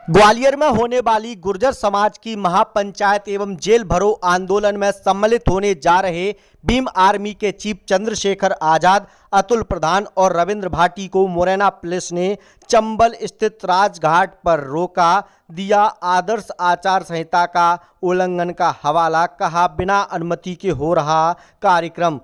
ग्वालियर में होने वाली गुर्जर समाज की महापंचायत एवं जेल भरो आंदोलन में सम्मिलित होने जा रहे भीम आर्मी के चीफ चंद्रशेखर आजाद, अतुल प्रधान और रविंद्र भाटी को मुरैना पुलिस ने चंबल स्थित राजघाट पर रोका। दिया आदर्श आचार संहिता का उल्लंघन का हवाला, कहा बिना अनुमति के हो रहा कार्यक्रम।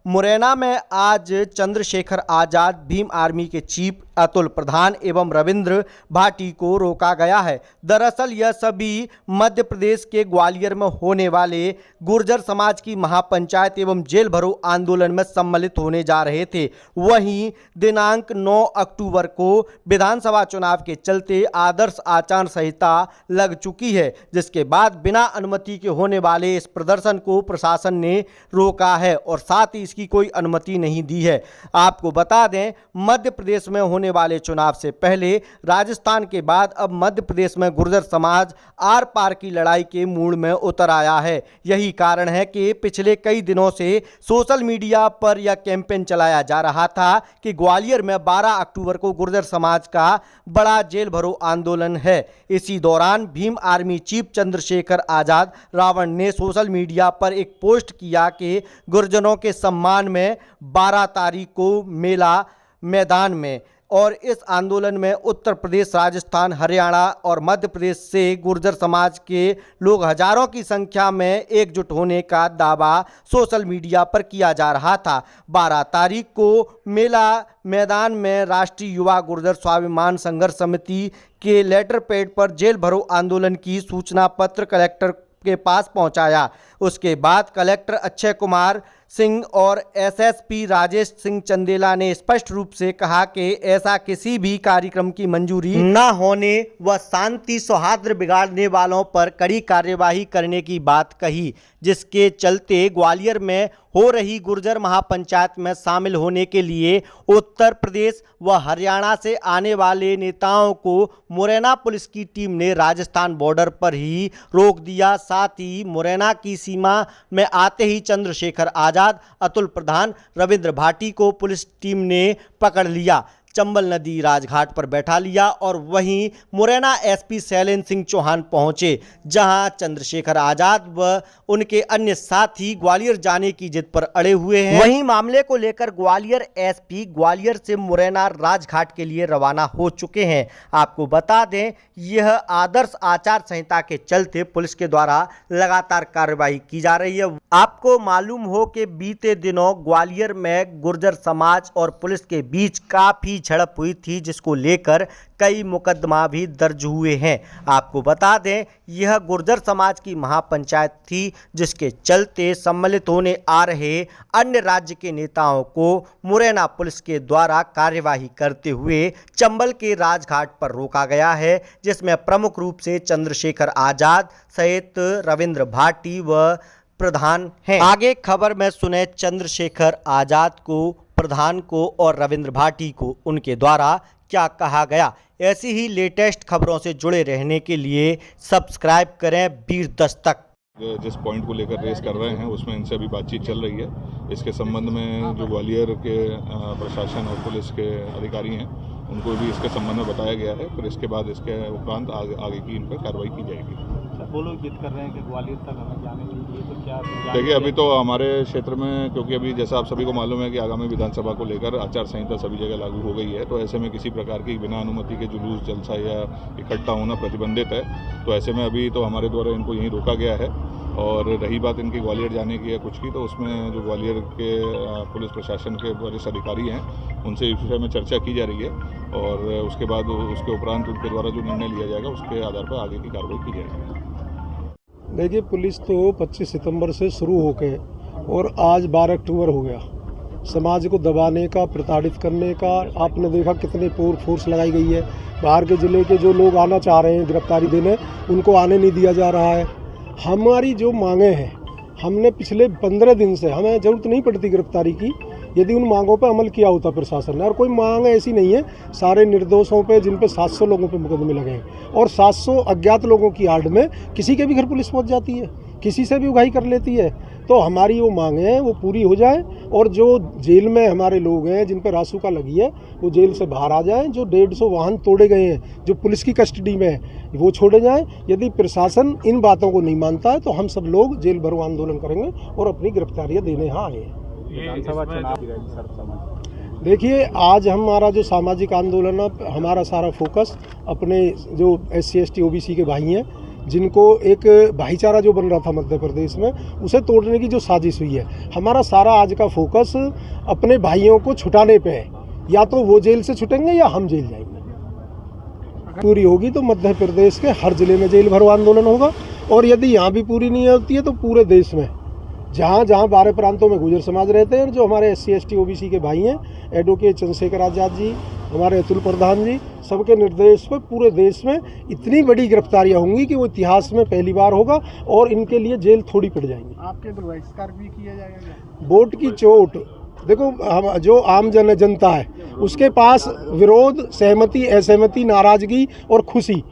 मुरैना में आज चंद्रशेखर आजाद, भीम आर्मी के चीफ अतुल प्रधान एवं रविंद्र भाटी को रोका गया है। दरअसल यह सभी मध्य प्रदेश के ग्वालियर में होने वाले गुर्जर समाज की महापंचायत एवं जेल भरो आंदोलन में सम्मिलित होने जा रहे थे। वहीं दिनांक 9 अक्टूबर को विधानसभा चुनाव के चलते आदर्श आचार संहिता लग चुकी है, जिसके बाद बिना अनुमति के होने वाले इस प्रदर्शन को प्रशासन ने रोका है और साथ ही इसकी कोई अनुमति नहीं दी है। आपको बता दें, मध्य प्रदेश में होने वाले चुनाव से पहले राजस्थान के बाद अब मध्य प्रदेश में गुर्जर समाज आर पार की लड़ाई के मूड में उतर आया है। यही कारण है कि पिछले कई दिनों से सोशल मीडिया पर यह कैंपेन चलाया जा रहा था कि ग्वालियर में 12 अक्टूबर को गुर्जर समाज का बड़ा जेल भरो आंदोलन है। इसी दौरान भीम आर्मी चीफ चंद्रशेखर आजाद रावण ने सोशल मीडिया पर एक पोस्ट किया कि गुर्जरों के सम्मान में 12 तारीख को मेला मैदान में, और इस आंदोलन में उत्तर प्रदेश, राजस्थान, हरियाणा और मध्य प्रदेश से गुर्जर समाज के लोग हजारों की संख्या में एकजुट होने का दावा सोशल मीडिया पर किया जा रहा था। 12 तारीख को मेला मैदान में राष्ट्रीय युवा गुर्जर स्वाभिमान संघर्ष समिति के लेटर पैड पर जेल भरो आंदोलन की सूचना पत्र कलेक्टर के पास पहुंचाया। उसके बाद कलेक्टर अक्षय कुमार सिंह और एसएसपी राजेश सिंह चंदेला ने स्पष्ट रूप से कहा कि ऐसा किसी भी कार्यक्रम की मंजूरी न होने व शांति सौहार्द बिगाड़ने वालों पर कड़ी कार्यवाही करने की बात कही, जिसके चलते ग्वालियर में हो रही गुर्जर महापंचायत में शामिल होने के लिए उत्तर प्रदेश व हरियाणा से आने वाले नेताओं को मुरैना पुलिस की टीम ने राजस्थान बॉर्डर पर ही रोक दिया। साथ ही मुरैना की सीमा में आते ही चंद्रशेखर आजाद, अतुल प्रधान, रविंद्र भाटी को पुलिस टीम ने पकड़ लिया, चंबल नदी राजघाट पर बैठा लिया और वहीं मुरैना एसपी शैलेंद्र सिंह चौहान पहुंचे, जहां चंद्रशेखर आजाद व उनके अन्य साथी ग्वालियर जाने की जिद पर अड़े हुए हैं। वहीं मामले को लेकर ग्वालियर एसपी ग्वालियर से मुरैना राजघाट के लिए रवाना हो चुके हैं। आपको बता दें, यह आदर्श आचार संहिता के चलते पुलिस के द्वारा लगातार कार्रवाई की जा रही है। आपको मालूम हो कि बीते दिनों ग्वालियर में गुर्जर समाज और पुलिस के बीच काफी झड़प हुई थी, जिसको लेकर कई मुकदमा भी दर्ज हुए हैं। आपको बता दें, यह गुर्जर समाज की महापंचायत थी, जिसके चलते सम्मिलित होने आ रहे अन्य राज्य के नेताओं को मुरैना पुलिस के द्वारा कार्यवाही करते हुए चंबल के राजघाट पर रोका गया है, जिसमें प्रमुख रूप से चंद्रशेखर आजाद सहित रविंद्र भाटी व प्रधान हैं। आगे खबर में सुने चंद्रशेखर आजाद को, प्रधान को और रविंद्र भाटी को उनके द्वारा क्या कहा गया। ऐसी ही लेटेस्ट खबरों से जुड़े रहने के लिए सब्सक्राइब करें वीर दस्तक। जिस पॉइंट को लेकर रेस कर रहे हैं उसमें इनसे अभी बातचीत चल रही है। इसके संबंध में जो ग्वालियर के प्रशासन और पुलिस के अधिकारी हैं उनको भी इसके संबंध में बताया गया है। फिर इसके बाद इसके उपरांत आगे की इन पर कार्रवाई की जाएगी। वो लोग जिद कर रहे हैं कि ग्वालियर तक हमें जाने नहीं दिए, तो क्या देखिए, अभी तो हमारे क्षेत्र में, क्योंकि अभी जैसा आप सभी को मालूम है कि आगामी विधानसभा को लेकर आचार संहिता सभी जगह लागू हो गई है, तो ऐसे में किसी प्रकार की बिना अनुमति के जुलूस, जलसा या इकट्ठा होना प्रतिबंधित है। तो ऐसे में अभी तो हमारे द्वारा इनको यहीं रोका गया है। और रही बात इनकी ग्वालियर जाने की या कुछ की, तो उसमें जो ग्वालियर के पुलिस प्रशासन के वरिष्ठ अधिकारी हैं उनसे इस विषय में चर्चा की जा रही है और उसके बाद उसके उपरांत उनके द्वारा जो निर्णय लिया जाएगा उसके आधार पर आगे की कार्रवाई की जाएगी। देखिए, पुलिस तो 25 सितंबर से शुरू होकर और आज 12 अक्टूबर हो गया। समाज को दबाने का, प्रताड़ित करने का आपने देखा कितने फोर्स लगाई गई है। बाहर के ज़िले के जो लोग आना चाह रहे हैं गिरफ्तारी देने, उनको आने नहीं दिया जा रहा है। हमारी जो मांगे हैं, हमने पिछले 15 दिन से, हमें ज़रूरत नहीं पड़ती गिरफ्तारी की यदि उन मांगों पर अमल किया होता प्रशासन ने। और कोई मांग ऐसी नहीं है, सारे निर्दोषों पे, जिन पे 700 लोगों पे मुकदमे लगे हैं और 700 अज्ञात लोगों की आड़ में किसी के भी घर पुलिस पहुंच जाती है, किसी से भी उगाही कर लेती है। तो हमारी वो मांगे हैं वो पूरी हो जाए और जो जेल में हमारे लोग हैं जिन पर रासुका लगी है वो जेल से बाहर आ जाएं। जो 150 वाहन तोड़े गए हैं जो पुलिस की कस्टडी में है वो छोड़े जाएं। यदि प्रशासन इन बातों को नहीं मानता है तो हम सब लोग जेल भरो आंदोलन करेंगे और अपनी गिरफ्तारियां देने यहाँ आए हैं। विधानसभा चुनाव की रही सर्वसम्मति। देखिए, आज हमारा जो सामाजिक आंदोलन है, हमारा सारा फोकस अपने जो SC ST OBC के भाई हैं जिनको एक भाईचारा जो बन रहा था मध्य प्रदेश में उसे तोड़ने की जो साजिश हुई है, हमारा सारा आज का फोकस अपने भाइयों को छुटाने पे है। या तो वो जेल से छुटेंगे या हम जेल जाएंगे। पूरी होगी तो मध्य प्रदेश के हर जिले में जेल भरो आंदोलन होगा, और यदि यहाँ भी पूरी नहीं होती है तो पूरे देश में जहाँ जहाँ 12 प्रांतों में गुर्जर समाज रहते हैं, जो हमारे SC ST OBC के भाई हैं, एडवोकेट चंद्रशेखर आज़ाद जी, हमारे अतुल प्रधान जी, सबके निर्देश पर पूरे देश में इतनी बड़ी गिरफ्तारियां होंगी कि वो इतिहास में पहली बार होगा और इनके लिए जेल थोड़ी पड़ जाएंगी। आपके बहिष्कार भी किया जाएगा। वोट की चोट देखो, हम जो आम जनता है उसके पास विरोध, सहमति, असहमति, नाराजगी और खुशी,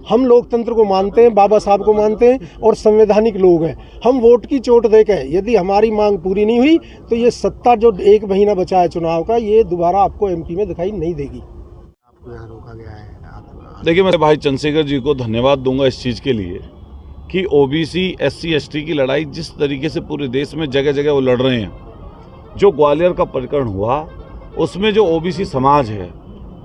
हम लोकतंत्र को मानते हैं, बाबा साहब को मानते हैं और संवैधानिक लोग हैं। हम वोट की चोट देकर यदि हमारी मांग पूरी नहीं हुई तो ये सत्ता जो 1 महीना बचा है चुनाव का, ये दोबारा आपको MP में दिखाई नहीं देगी। आपको यहाँ रोका गया है। देखिए, मैं भाई चंद्रशेखर जी को धन्यवाद दूंगा इस चीज़ के लिए कि OBC SC ST की लड़ाई जिस तरीके से पूरे देश में जगह जगह वो लड़ रहे हैं। जो ग्वालियर का प्रकरण हुआ उसमें जो OBC समाज है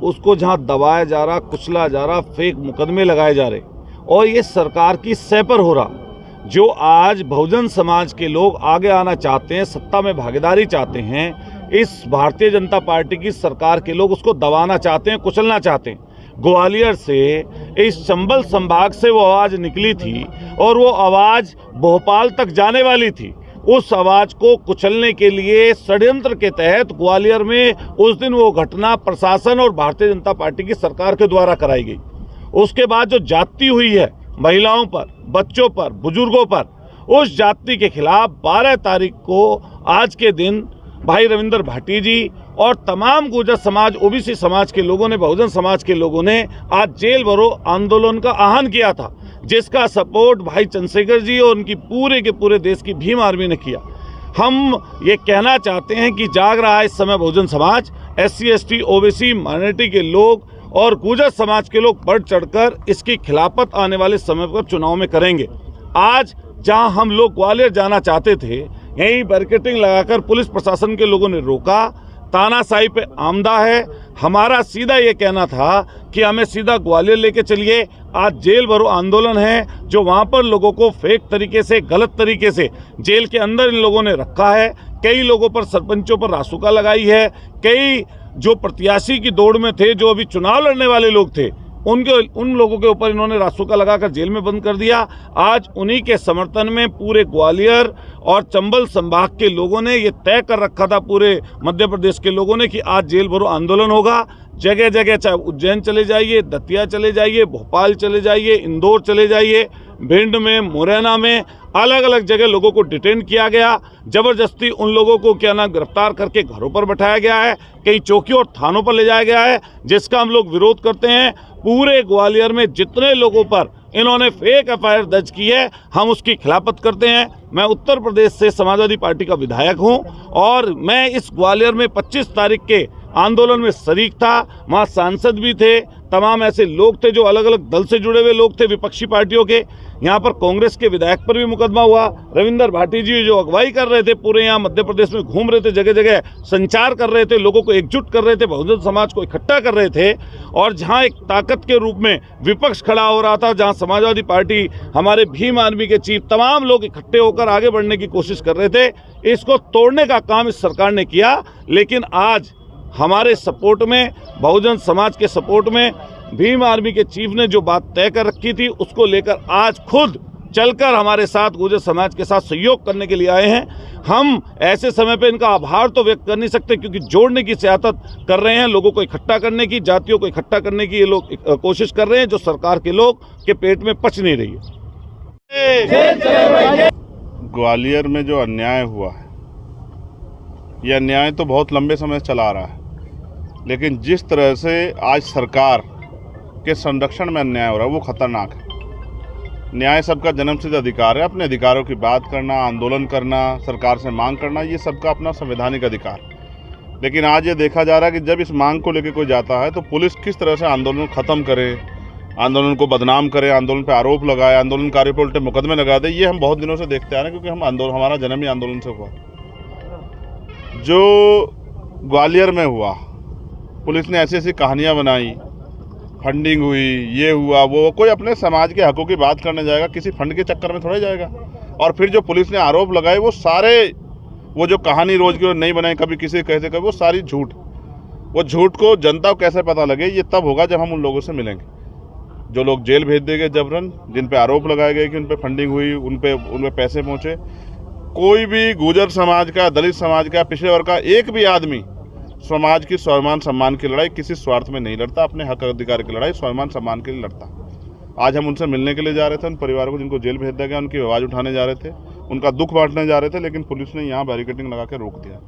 उसको जहां दबाया जा रहा, कुचला जा रहा, फेक मुकदमे लगाए जा रहे, और ये सरकार की सह पर हो रहा। जो आज बहुजन समाज के लोग आगे आना चाहते हैं, सत्ता में भागीदारी चाहते हैं, इस भारतीय जनता पार्टी की सरकार के लोग उसको दबाना चाहते हैं, कुचलना चाहते हैं। ग्वालियर से, इस चंबल संभाग से वो आवाज़ निकली थी और वो आवाज़ भोपाल तक जाने वाली थी। उस आवाज को कुचलने के लिए षड्यंत्र के तहत ग्वालियर में उस दिन वो घटना प्रशासन और भारतीय जनता पार्टी की सरकार के द्वारा कराई गई। उसके बाद जो जाति हुई है महिलाओं पर, बच्चों पर, बुजुर्गों पर, उस जाति के खिलाफ 12 तारीख को आज के दिन भाई रविंद्र भाटी जी और तमाम गुर्जर समाज, OBC समाज के लोगों ने, बहुजन समाज के लोगों ने आज जेल भरो आंदोलन का आह्वान किया था, जिसका सपोर्ट भाई चंद्रशेखर जी और उनकी पूरे के पूरे देश की भीम आर्मी ने किया। हम ये कहना चाहते हैं कि जाग रहा है इस समय Bahujan Samaj, SC ST OBC minority के लोग और गुर्जर समाज के लोग बढ़ चढ़कर इसकी खिलाफत आने वाले समय पर चुनाव में करेंगे। आज जहां हम लोग ग्वालियर जाना चाहते थे, यहीं बैरिकेडिंग लगाकर पुलिस प्रशासन के लोगों ने रोका, तानाशाही पे आमदा है। हमारा सीधा ये कहना था कि हमें सीधा ग्वालियर लेके चलिए। आज जेल भरो आंदोलन है, जो वहाँ पर लोगों को फेक तरीके से, गलत तरीके से जेल के अंदर इन लोगों ने रखा है। कई लोगों पर, सरपंचों पर रासुका लगाई है। कई जो प्रत्याशी की दौड़ में थे, जो अभी चुनाव लड़ने वाले लोग थे, उन लोगों के ऊपर इन्होंने रासुका लगाकर जेल में बंद कर दिया। आज उन्हीं के समर्थन में पूरे ग्वालियर और चंबल संभाग के लोगों ने ये तय कर रखा था, पूरे मध्य प्रदेश के लोगों ने, कि आज जेल भरो आंदोलन होगा। जगह जगह, चाहे उज्जैन चले जाइए, दतिया चले जाइए, भोपाल चले जाइए, इंदौर चले जाइए, भिंड में, मुरैना में, अलग अलग जगह लोगों को डिटेन किया गया। जबरदस्ती उन लोगों को क्या ना गिरफ्तार करके घरों पर बैठाया गया है, कई चौकियों और थानों पर ले जाया गया है, जिसका हम लोग विरोध करते हैं। पूरे ग्वालियर में जितने लोगों पर इन्होंने फेक FIR दर्ज की है, हम उसकी खिलाफत करते हैं। मैं उत्तर प्रदेश से समाजवादी पार्टी का विधायक हूं और मैं इस ग्वालियर में 25 तारीख के आंदोलन में शरीक था। वहाँ सांसद भी थे, तमाम ऐसे लोग थे जो अलग अलग दल से जुड़े हुए लोग थे, विपक्षी पार्टियों के। यहाँ पर कांग्रेस के विधायक पर भी मुकदमा हुआ। रविंद्र भाटी जी जो अगुवाई कर रहे थे, पूरे यहाँ मध्य प्रदेश में घूम रहे थे, जगह जगह संचार कर रहे थे, लोगों को एकजुट कर रहे थे, बहुजन समाज को इकट्ठा कर रहे थे। और जहाँ एक ताकत के रूप में विपक्ष खड़ा हो रहा था, जहाँ समाजवादी पार्टी, हमारे भीम आर्मी के चीफ, तमाम लोग इकट्ठे होकर आगे बढ़ने की कोशिश कर रहे थे, इसको तोड़ने का काम इस सरकार ने किया। लेकिन आज हमारे सपोर्ट में, बहुजन समाज के सपोर्ट में, भीम आर्मी के चीफ ने जो बात तय कर रखी थी, उसको लेकर आज खुद चलकर हमारे साथ गुर्जर समाज के साथ सहयोग करने के लिए आए हैं। हम ऐसे समय पे इनका आभार तो व्यक्त कर नहीं सकते, क्योंकि जोड़ने की सियासत कर रहे हैं, लोगों को इकट्ठा करने की, जातियों को इकट्ठा करने की ये लोग कोशिश कर रहे हैं, जो सरकार के लोग के पेट में पच नहीं रही है। ग्वालियर में जो अन्याय हुआ है, यह अन्याय तो बहुत लंबे समय से चला आ रहा है, लेकिन जिस तरह से आज सरकार के संरक्षण में अन्याय हो रहा है वो खतरनाक है। न्याय सबका जन्मसिद्ध अधिकार है। अपने अधिकारों की बात करना, आंदोलन करना, सरकार से मांग करना, ये सबका अपना संवैधानिक अधिकार। लेकिन आज ये देखा जा रहा है कि जब इस मांग को लेकर कोई जाता है तो पुलिस किस तरह से आंदोलन ख़त्म करे, आंदोलन को बदनाम करे, आंदोलन पे आरोप लगाए, आंदोलनकारियों पर उल्टे मुकदमे लगा दे। ये हम बहुत दिनों से देखते आ रहे हैं, क्योंकि हमारा जन्म ही आंदोलन से हुआ। जो ग्वालियर में हुआ, पुलिस ने ऐसी ऐसी कहानियाँ बनाई, फंडिंग हुई, ये हुआ, वो, कोई अपने समाज के हकों की बात करने जाएगा किसी फंड के चक्कर में थोड़ा जाएगा। और फिर जो पुलिस ने आरोप लगाए वो सारे, वो जो कहानी रोज की नहीं बनाई, कभी किसी कहते कभी, वो सारी झूठ। वो झूठ को जनता को कैसे पता लगे, ये तब होगा जब हम उन लोगों से मिलेंगे जो लोग जेल भेज दिए गए जबरन, जिन पे आरोप लगाए गए कि उन पे फंडिंग हुई, उन पे पैसे पहुंचे। कोई भी गुर्जर समाज का, दलित समाज का, पिछड़े वर्ग का एक भी आदमी समाज की स्वाभिमान सम्मान की लड़ाई किसी स्वार्थ में नहीं लड़ता, अपने हक अधिकार की लड़ाई स्वाभिमान सम्मान के लिए लड़ता। आज हम उनसे मिलने के लिए जा रहे थे, उन परिवारों को जिनको जेल भेज दिया गया, उनकी आवाज़ उठाने जा रहे थे, उनका दुख बांटने जा रहे थे, लेकिन पुलिस ने यहाँ बैरिकेडिंग लगा के रोक दिया।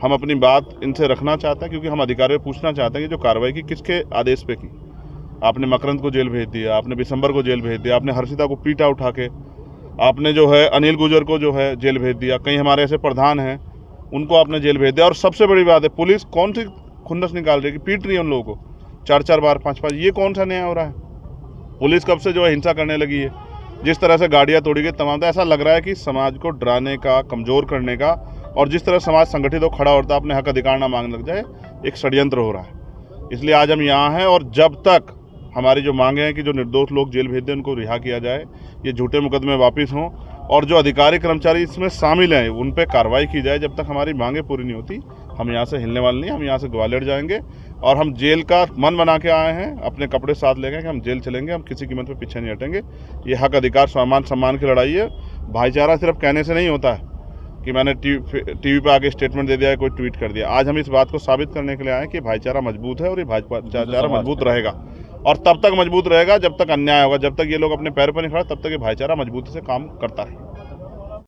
हम अपनी बात इनसे रखना चाहते हैं, क्योंकि हम अधिकारियों से पूछना चाहते हैं कि जो कार्रवाई की किसके आदेश पे की। आपने मकरंद को जेल भेज दिया, आपने दिसंबर को जेल भेज दिया, आपने हर्षिता को पीटा उठा के, आपने जो है अनिल गुर्जर को जो है जेल भेज दिया, कई हमारे ऐसे प्रधान हैं उनको आपने जेल भेज दिया। और सबसे बड़ी बात है, पुलिस कौन सी खुन्नस निकाल रही है कि पीट रही है उन लोगों को 4-4 बार, 5-5, ये कौन सा न्याय हो रहा है। पुलिस कब से जो है हिंसा करने लगी है, जिस तरह से गाड़ियाँ तोड़ी गई तमाम, तो ऐसा लग रहा है कि समाज को डराने का, कमज़ोर करने का, और जिस तरह समाज संगठित हो खड़ा होता है अपने हक अधिकार ना मांगने लग जाए, एक षड्यंत्र हो रहा है। इसलिए आज हम यहाँ हैं, और जब तक हमारी जो मांगे हैं कि जो निर्दोष लोग जेल भेज दें उनको रिहा किया जाए, ये झूठे मुकदमे वापस हों, और जो अधिकारी कर्मचारी इसमें शामिल हैं उन पर कार्रवाई की जाए, जब तक हमारी मांगे पूरी नहीं होती हम यहाँ से हिलने वाले नहीं। हम यहाँ से ग्वालियर जाएंगे, और हम जेल का मन बना के आए हैं, अपने कपड़े साथ लेंगे कि हम जेल चलेंगे, हम किसी कीमत पे पीछे नहीं हटेंगे। ये हक अधिकार स्वाभिमान सम्मान की लड़ाई है। भाईचारा सिर्फ कहने से नहीं होता है कि मैंने टीवी पे आके स्टेटमेंट दे दिया है, कोई ट्वीट कर दिया। आज हम इस बात को साबित करने के लिए आए कि भाईचारा मजबूत है, और ये भाईचारा मजबूत रहेगा, और तब तक मजबूत रहेगा जब तक अन्याय होगा। जब तक ये लोग अपने पैर पर नहीं खड़ा, तब तक ये भाईचारा मजबूती से काम करता है।